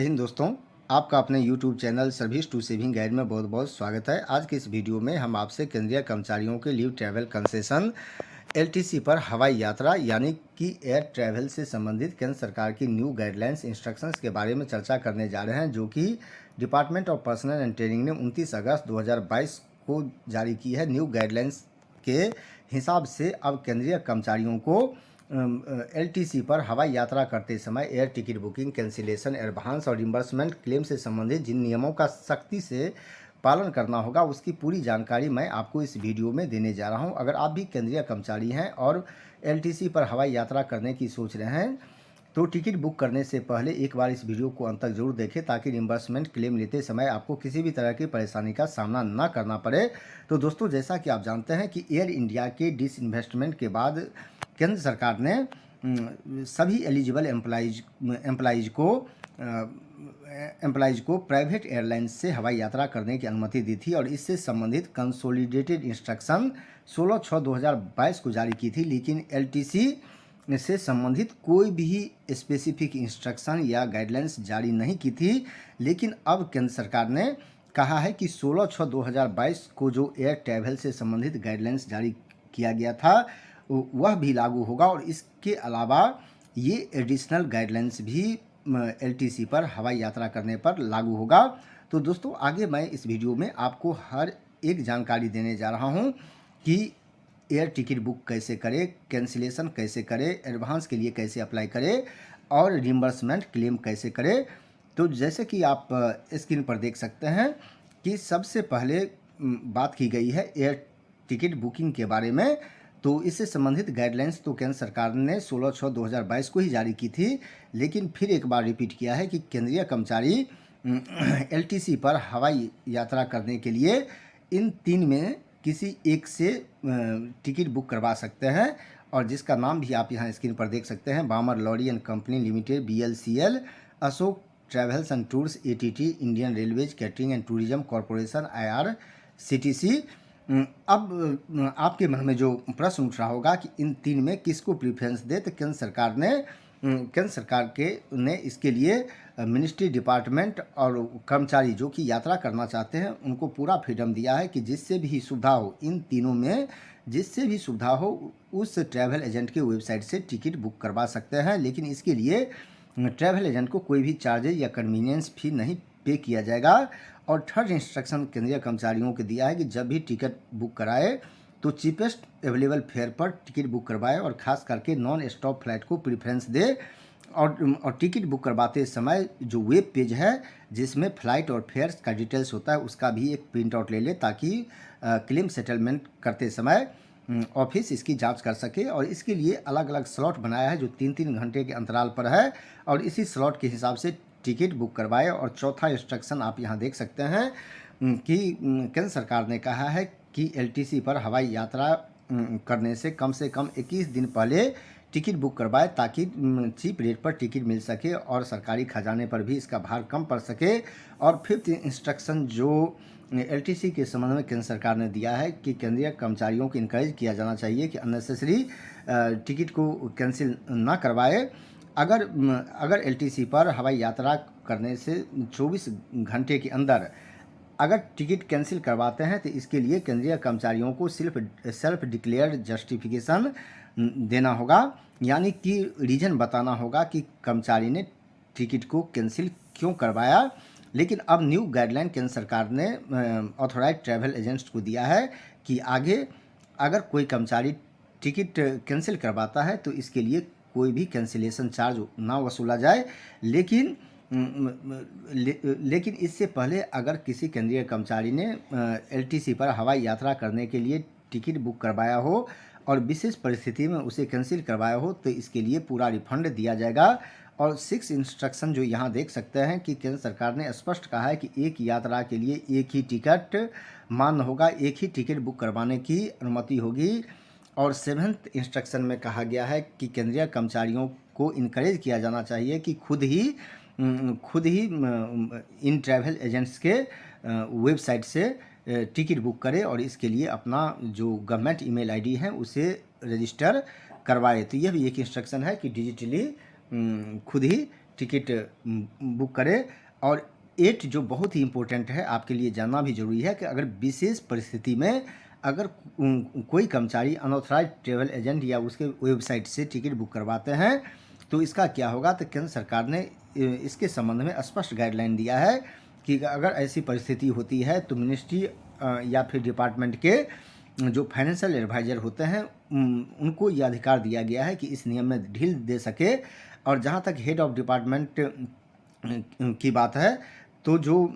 जय हिंद दोस्तों, आपका अपने YouTube channel service to saving guide में बहुत बहुत स्वागत है। आज के इस वीडियो में हम आपसे केंद्रीय कर्मचारियों के लीव ट्रैवल कंसेशन एलटीसी पर हवाई यात्रा यानी कि एयर ट्रैवल से संबंधित केंद्र सरकार की न्यू गाइडलाइंस इंस्ट्रक्शंस के बारे में चर्चा करने जा रहे हैं, जो कि department of personal and training ने 29 अगस्त 2022 को जारी की है। न्यू गाइडलाइंस के हिसाब से अब केंद्रीय कर्मचारियों को एलटीसी पर हवाई यात्रा करते समय air ticket booking, cancellation, advance और रिम्बर्समेंट क्लेम से संबंधित जिन नियमों का सख्ती से पालन करना होगा, उसकी पूरी जानकारी मैं आपको इस वीडियो में देने जा रहा हूं। अगर आप भी केंद्रीय कर्मचारी हैं और एलटीसी पर हवाई यात्रा करने की सोच रहे हैं तो टिकट बुक करने से पहले एक बार इस वीडियो को अंत तक जरूर देखें, ताकि रिम्बर्समेंट क्लेम लेते समय आपको किसी भी तरह की परेशानी का सामना ना करना पड़े। तो दोस्तों, जैसा कि आप जानते हैं कि एयर इंडिया के डिसइन्वेस्टमेंट के बाद केंद्र सरकार ने सभी एलिजिबल एम्प्लॉइज को प्राइवेट एयरलाइंस से हवाई यात्रा करने की अनुमति दी थी और इससे संबंधित कंसोलिडेटेड इंस्ट्रक्शन 16/6/2022 को जारी की थी। लेकिन एलटीसी से संबंधित कोई भी स्पेसिफिक इंस्ट्रक्शन या गाइडलाइंस जारी नहीं की थी। लेकिन अब केंद्र सरकार ने कहा है कि 16/6/2022 को जो एयर ट्रैवल से संबंधित गाइडलाइंस जारी किया गया था वह भी लागू होगा और इसके अलावा ये एडिशनल गाइडलाइंस भी एलटीसी पर हवाई यात्रा करने पर लागू होगा। तो दोस्तों, आगे मैं इस वीडियो में आपको हर एक जानकारी देने जा रहा हूं कि एयर टिकट बुक कैसे करें, कैंसिलेशन कैसे करें, एडवांस के लिए कैसे अप्लाई करें और रिम्बर्समेंट क्लेम कैसे करें। तो जैसे कि आप स्क्रीन पर देख सकते हैं कि सबसे पहले बात की गई है एयर टिकट बुकिंग के बारे में। तो इससे संबंधित गाइडलाइंस तो केंद्र सरकार ने 16/6/2022 को ही जारी की थी, लेकिन फिर एक बार रिपीट किया है कि केंद्रीय कर्मचारी एलटीसी पर हवाई यात्रा करने के लिए इन तीन में किसी एक से टिकट बुक करवा सकते हैं, और जिसका नाम भी आप यहाँ स्क्रीन पर देख सकते हैं, Balmer Lawrie and company limited BLCL, Ashok travels and tours ATT, Indian railways catering and tourism corporation IRCTC। अब आपके मन में जो प्रश्न उठ रहा होगा कि इन तीन में किसको प्रीफरेंस दे, तो केंद्र सरकार ने इसके लिए मिनिस्ट्री, डिपार्टमेंट और कर्मचारी जो कि यात्रा करना चाहते हैं उनको पूरा फ्रीडम दिया है कि जिससे भी सुविधा हो, इन तीनों में जिससे भी सुविधा हो उस ट्रैवल एजेंट के वेबसाइट से टिकट बुक करवा सकते हैं। लेकिन इसके लिए ट्रैवल एजेंट को कोई भी चार्जेज या कन्वीनियंस फी नहीं पे किया जाएगा। और थर्ड इंस्ट्रक्शन केंद्रीय कर्मचारियों को दिया है कि जब भी टिकट बुक कराए तो चीपेस्ट अवेलेबल फेयर पर टिकट बुक करवाए और ख़ास करके नॉन स्टॉप फ्लाइट को प्रेफरेंस दे। और टिकट बुक करवाते समय जो वेब पेज है जिसमें फ़्लाइट और फेयर्स का डिटेल्स होता है उसका भी एक प्रिंट आउट ले ले, ताकि क्लेम सेटलमेंट करते समय ऑफिस इसकी जांच कर सके। और इसके लिए अलग अलग स्लॉट बनाया है जो 3-3 घंटे के अंतराल पर है, और इसी स्लॉट के हिसाब से टिकट बुक करवाए। और चौथा इंस्ट्रक्शन आप यहाँ देख सकते हैं कि केंद्र सरकार ने कहा है कि एलटीसी पर हवाई यात्रा करने से कम 21 दिन पहले टिकट बुक करवाए, ताकि चीप रेट पर टिकट मिल सके और सरकारी खजाने पर भी इसका भार कम पड़ सके। और फिफ्थ इंस्ट्रक्शन जो एलटीसी के संबंध में केंद्र सरकार ने दिया है कि केंद्रीय कर्मचारियों को इनकरेज किया जाना चाहिए कि अननेसेसरी टिकट को कैंसिल ना करवाए। अगर एलटीसी पर हवाई यात्रा करने से 24 घंटे के अंदर अगर टिकट कैंसिल करवाते हैं तो इसके लिए केंद्रीय कर्मचारियों को सेल्फ डिक्लेयर्ड जस्टिफिकेशन देना होगा, यानी कि रीज़न बताना होगा कि कर्मचारी ने टिकट को कैंसिल क्यों करवाया। लेकिन अब न्यू गाइडलाइन केंद्र सरकार ने ऑथोराइज ट्रैवल एजेंट्स को दिया है कि आगे अगर कोई कर्मचारी टिकट कैंसिल करवाता है तो इसके लिए कोई भी कैंसिलेशन चार्ज ना वसूला जाए। लेकिन इससे पहले अगर किसी केंद्रीय कर्मचारी ने एलटीसी पर हवाई यात्रा करने के लिए टिकट बुक करवाया हो और विशेष परिस्थिति में उसे कैंसिल करवाया हो तो इसके लिए पूरा रिफंड दिया जाएगा। और 6 इंस्ट्रक्शन जो यहाँ देख सकते हैं कि केंद्र सरकार ने स्पष्ट कहा है कि एक यात्रा के लिए एक ही टिकट मान्य होगा, एक ही टिकट बुक करवाने की अनुमति होगी। और 7th इंस्ट्रक्शन में कहा गया है कि केंद्रीय कर्मचारियों को इनकरेज किया जाना चाहिए कि खुद ही इन ट्रैवल एजेंट्स के वेबसाइट से टिकट बुक करें और इसके लिए अपना जो गवर्नमेंट ईमेल आईडी है उसे रजिस्टर करवाए। तो यह भी एक इंस्ट्रक्शन है कि डिजिटली खुद ही टिकट बुक करें। और 8 जो बहुत ही इम्पोर्टेंट है, आपके लिए जानना भी ज़रूरी है कि अगर विशेष परिस्थिति में अगर कोई कर्मचारी अनऑथराइज ट्रैवल एजेंट या उसके वेबसाइट से टिकट बुक करवाते हैं तो इसका क्या होगा। तो केंद्र सरकार ने इसके संबंध में स्पष्ट गाइडलाइन दिया है कि अगर ऐसी परिस्थिति होती है तो मिनिस्ट्री या फिर डिपार्टमेंट के जो फाइनेंशियल एडवाइज़र होते हैं उनको ये अधिकार दिया गया है कि इस नियम में ढील दे सके। और जहाँ तक हेड ऑफ डिपार्टमेंट की बात है तो जो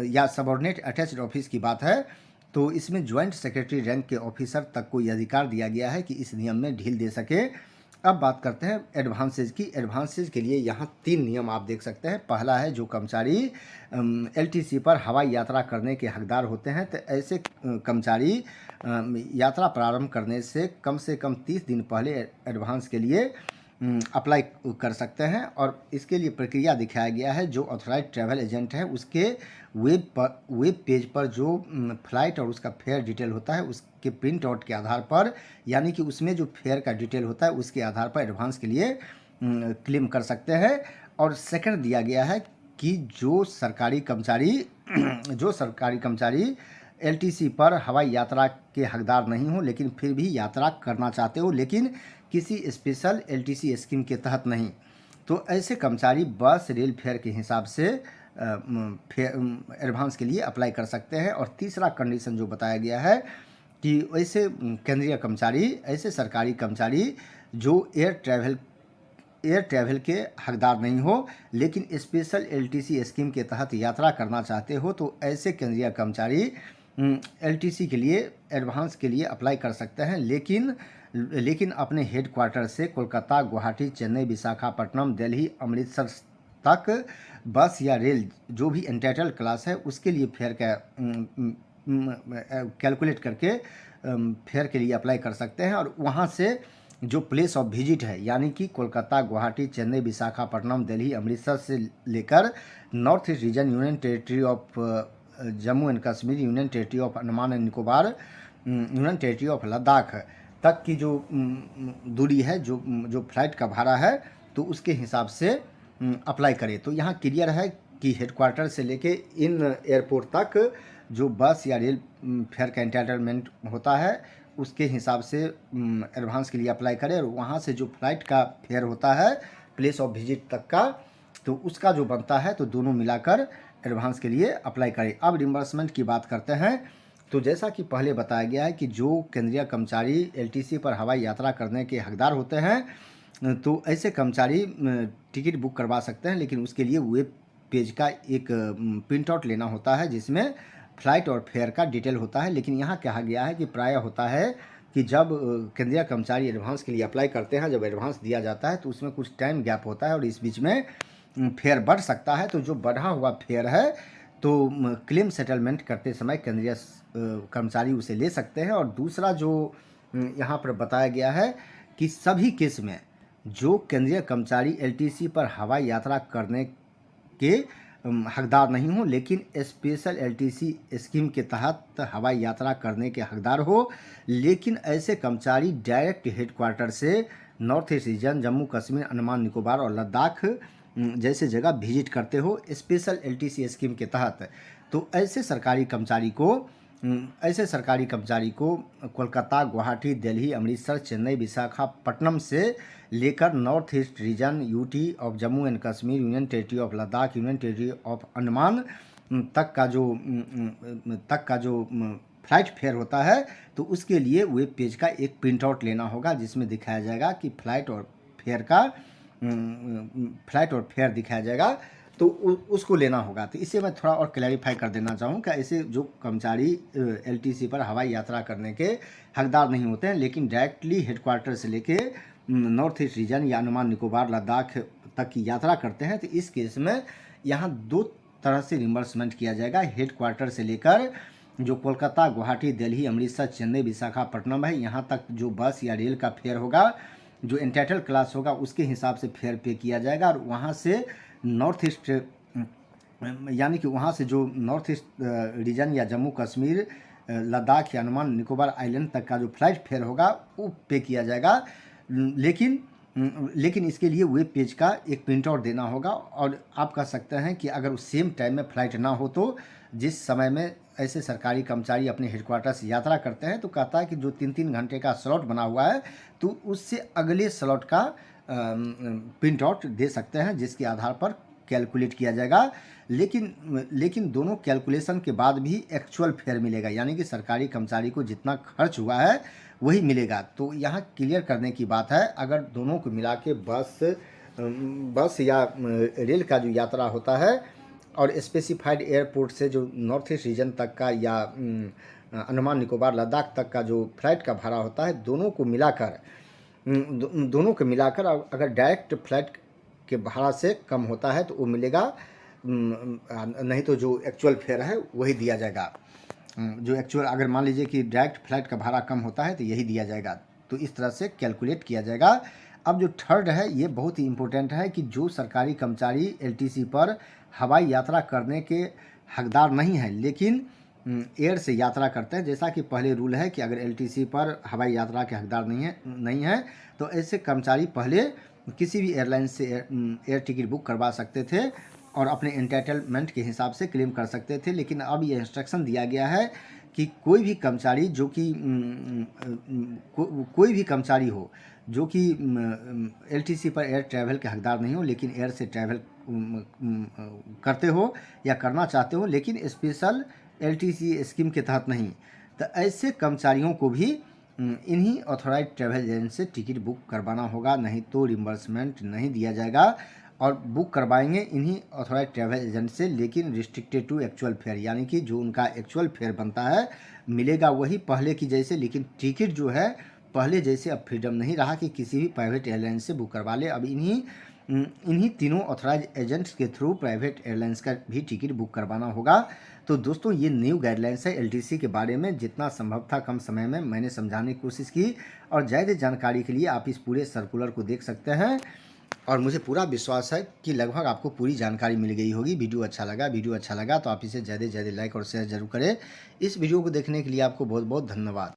या सबऑर्डिनेट अटैच्ड ऑफिस की बात है तो इसमें ज्वाइंट सेक्रेटरी रैंक के ऑफिसर तक को यह अधिकार दिया गया है कि इस नियम में ढील दे सके। अब बात करते हैं एडवांसेज की। एडवांसेज के लिए यहाँ 3 नियम आप देख सकते हैं। पहला है जो कर्मचारी एलटीसी पर हवाई यात्रा करने के हकदार होते हैं तो ऐसे कर्मचारी यात्रा प्रारंभ करने से कम 30 दिन पहले एडवांस के लिए अप्लाई कर सकते हैं। और इसके लिए प्रक्रिया दिखाया गया है। जो ऑथराइज ट्रैवल एजेंट है उसके वेब पेज पर जो फ्लाइट और उसका फेयर डिटेल होता है उसके प्रिंट आउट के आधार पर, यानी कि उसमें जो फेयर का डिटेल होता है उसके आधार पर एडवांस के लिए क्लेम कर सकते हैं। और सेकंड दिया गया है कि जो सरकारी कर्मचारी एलटीसी पर हवाई यात्रा के हकदार नहीं हो लेकिन फिर भी यात्रा करना चाहते हो लेकिन किसी स्पेशल एलटीसी स्कीम के तहत नहीं, तो ऐसे कर्मचारी बस रेल फेयर के हिसाब से एडवांस के लिए अप्लाई कर सकते हैं। और तीसरा कंडीशन जो बताया गया है कि ऐसे केंद्रीय कर्मचारी, ऐसे सरकारी कर्मचारी जो एयर ट्रैवल के हकदार नहीं हो लेकिन स्पेशल एलटीसी स्कीम के तहत यात्रा करना चाहते हो तो ऐसे केंद्रीय कर्मचारी एलटीसी के लिए एडवांस के लिए अप्लाई कर सकते हैं। लेकिन अपने हेड क्वार्टर से कोलकाता, गुवाहाटी, चेन्नई, विशाखापट्टनम, दिल्ली, अमृतसर तक बस या रेल जो भी एंटाइटल क्लास है उसके लिए फेयर का कैलकुलेट करके फेयर के लिए अप्लाई कर सकते हैं। और वहाँ से जो प्लेस ऑफ विजिट है यानी कि कोलकाता, गुवाहाटी, चेन्नई, विशाखापट्टनम, दिल्ली, अमृतसर से लेकर north east region, union territory of Jammu and Kashmir, union territory of Andaman and Nicobar, union territory of Ladakh तक की जो दूरी है, जो फ्लाइट का भाड़ा है तो उसके हिसाब से अप्लाई करें। तो यहाँ क्लियर है कि हेडक्वार्टर से लेके इन एयरपोर्ट तक जो बस या रेल फेयर का एंटाइटलमेंट होता है उसके हिसाब से एडवांस के लिए अप्लाई करें। और वहाँ से जो फ्लाइट का फेयर होता है प्लेस ऑफ विजिट तक का तो उसका जो बनता है तो दोनों मिलाकर एडवांस के लिए अप्लाई करें। अब रिम्बर्समेंट की बात करते हैं। तो जैसा कि पहले बताया गया है कि जो केंद्रीय कर्मचारी एलटीसी पर हवाई यात्रा करने के हकदार होते हैं तो ऐसे कर्मचारी टिकट बुक करवा सकते हैं लेकिन उसके लिए वेब पेज का एक प्रिंट आउट लेना होता है जिसमें फ्लाइट और फेयर का डिटेल होता है। लेकिन यहाँ कहा गया है कि प्रायः होता है कि जब केंद्रीय कर्मचारी एडवांस के लिए अप्लाई करते हैं, जब एडवांस दिया जाता है तो उसमें कुछ टाइम गैप होता है और इस बीच में फेयर बढ़ सकता है। तो जो बढ़ा हुआ फेयर है तो क्लेम सेटलमेंट करते समय केंद्रीय कर्मचारी उसे ले सकते हैं। और दूसरा जो यहाँ पर बताया गया है कि सभी केस में जो केंद्रीय कर्मचारी एलटीसी पर हवाई यात्रा करने के हकदार नहीं हो लेकिन स्पेशल एलटीसी स्कीम के तहत हवाई यात्रा करने के हकदार हो, लेकिन ऐसे कर्मचारी डायरेक्ट हेडक्वार्टर से north east region, Jammu Kashmir, Andaman Nicobar और लद्दाख जैसे जगह विजिट करते हो स्पेशल एलटीसी स्कीम के तहत, तो ऐसे सरकारी कर्मचारी को कोलकाता, गुवाहाटी, दिल्ली, अमृतसर, चेन्नई, विशाखापट्टनम से लेकर north east region, UT of Jammu and Kashmir, union territory of Ladakh, union territory of Andaman तक का जो फ्लाइट फेयर होता है तो उसके लिए वेब पेज का एक प्रिंट आउट लेना होगा जिसमें दिखाया जाएगा कि फ्लाइट और फेयर दिखाया जाएगा तो उसको लेना होगा। तो इसे मैं थोड़ा और क्लैरिफाई कर देना चाहूँ कि ऐसे जो कर्मचारी एलटीसी पर हवाई यात्रा करने के हकदार नहीं होते हैं लेकिन डायरेक्टली हेडक्वार्टर से लेके नॉर्थ ईस्ट रीजन या अंडमान निकोबार, लद्दाख तक की यात्रा करते हैं तो इस केस में यहाँ 2 तरह से रिम्बर्समेंट किया जाएगा। हेडक्वार्टर से लेकर जो कोलकाता, गुवाहाटी, दिल्ली, अमृतसर, चेन्नई, विशाखापट्टनम है यहाँ तक जो बस या रेल का फेयर होगा, जो एंटाइटल क्लास होगा उसके हिसाब से फेयर पे किया जाएगा। और वहाँ से नॉर्थ ईस्ट यानी कि वहाँ से जो नॉर्थ ईस्ट रीजन या जम्मू कश्मीर, लद्दाख या अंडमान निकोबार आइलैंड तक का जो फ्लाइट फेयर होगा वो पे किया जाएगा। लेकिन लेकिन इसके लिए वेब पेज का एक प्रिंट आउट देना होगा। और आप कह सकते हैं कि अगर उस सेम टाइम में फ़्लाइट ना हो तो जिस समय में ऐसे सरकारी कर्मचारी अपने हेडक्वार्टर से यात्रा करते हैं तो कहता है कि जो 3-3 घंटे का स्लॉट बना हुआ है तो उससे अगले स्लॉट का प्रिंट आउट दे सकते हैं, जिसके आधार पर कैलकुलेट किया जाएगा। लेकिन दोनों कैलकुलेशन के बाद भी एक्चुअल फेयर मिलेगा, यानी कि सरकारी कर्मचारी को जितना खर्च हुआ है वही मिलेगा। तो यहाँ क्लियर करने की बात है, अगर दोनों को मिला के बस या रेल का जो यात्रा होता है और स्पेसिफाइड एयरपोर्ट से जो नॉर्थ ईस्ट रीजन तक का या अंडमान निकोबार लद्दाख तक का जो फ्लाइट का भाड़ा होता है, दोनों को मिलाकर अगर डायरेक्ट फ्लाइट के भाड़ा से कम होता है तो वो मिलेगा, नहीं तो जो एक्चुअल फेयर है वही दिया जाएगा। जो एक्चुअल, अगर मान लीजिए कि डायरेक्ट फ्लाइट का भाड़ा कम होता है तो यही दिया जाएगा। तो इस तरह से कैलकुलेट किया जाएगा। अब जो थर्ड है ये बहुत ही इम्पोर्टेंट है कि जो सरकारी कर्मचारी एलटीसी पर हवाई यात्रा करने के हकदार नहीं हैं लेकिन एयर से यात्रा करते हैं, जैसा कि पहले रूल है कि अगर एलटीसी पर हवाई यात्रा के हकदार नहीं है तो ऐसे कर्मचारी पहले किसी भी एयरलाइन से एयर टिकट बुक करवा सकते थे और अपने एंटाइटलमेंट के हिसाब से क्लेम कर सकते थे। लेकिन अब ये इंस्ट्रक्शन दिया गया है कि कोई भी कर्मचारी हो जो कि एलटीसी पर एयर ट्रैवल के हकदार नहीं हो लेकिन एयर से ट्रैवल करते हो या करना चाहते हो लेकिन स्पेशल एलटीसी स्कीम के तहत नहीं, तो ऐसे कर्मचारियों को भी इन्हीं ऑथोराइज ट्रैवल एजेंट से टिकट बुक करवाना होगा, नहीं तो रिम्बर्समेंट नहीं दिया जाएगा। और बुक करवाएंगे इन्हीं ऑथोराइज ट्रैवल एजेंट से, लेकिन रिस्ट्रिक्टेड टू एक्चुअल फेयर, यानी कि जो उनका एक्चुअल फेयर बनता है मिलेगा वही पहले की जैसे। लेकिन टिकट जो है पहले जैसे अब फ्रीडम नहीं रहा कि किसी भी प्राइवेट एयरलाइन से बुक करवा ले। अब इन्हीं तीनों ऑथोराइज एजेंट्स के थ्रू प्राइवेट एयरलाइंस का भी टिकट बुक करवाना होगा। तो दोस्तों ये न्यू गाइडलाइंस है एलटीसी के बारे में, जितना संभव था कम समय में मैंने समझाने की कोशिश की। और ज़्यादा जानकारी के लिए आप इस पूरे सर्कुलर को देख सकते हैं और मुझे पूरा विश्वास है कि लगभग आपको पूरी जानकारी मिल गई होगी। वीडियो अच्छा लगा तो आप इसे ज़्यादा से ज़्यादा लाइक और शेयर जरूर करें। इस वीडियो को देखने के लिए आपको बहुत बहुत धन्यवाद।